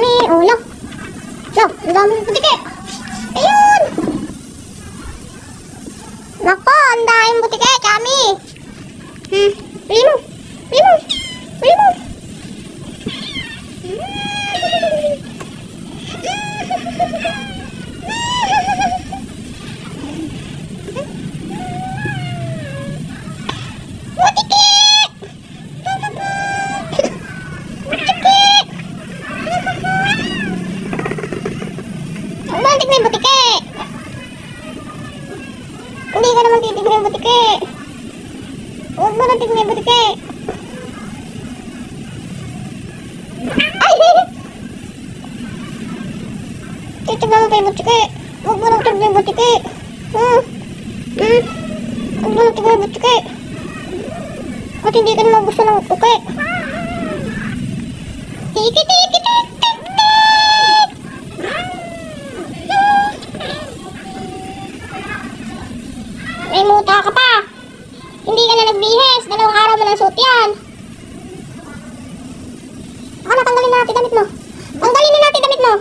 kami. Oh, lo. Lo, ang daming butike. Ayun. Nako, ang daming butike, kami. Bili mo. Bili mo. Bili mo. Bantik na yung butike. Hindi ka naman titignan yung butike. Huwag mo nang tignan yung butike. Ay! Titignan mo pa yung butike. Huwag mo nang tignan yung butike. Huwag mo nang tignan yung butike. At hindi ka naman gusto ng butike. Tiki, tiki, tiki, tiki. May muta ka pa. Hindi ka na nagbihes. 2 araw mo lang suot yan. Baka natanggalin na natin damit mo. Tanggalin na natin damit mo.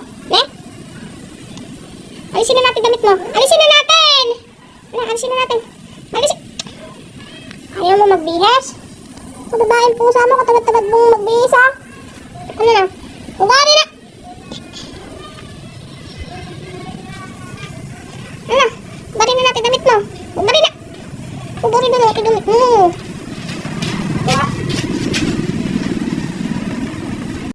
Alisin na natin damit mo. Alisin na natin. Alisin na natin. Alisin. Ayaw mo magbihes? Sa babaeng pusa mo, katagad-tagad mong magbihis ha? Ano na? Ugari na. Ano na? Ugarin na natin damit mo. Ugarin na. Ugarin na natin damit mo.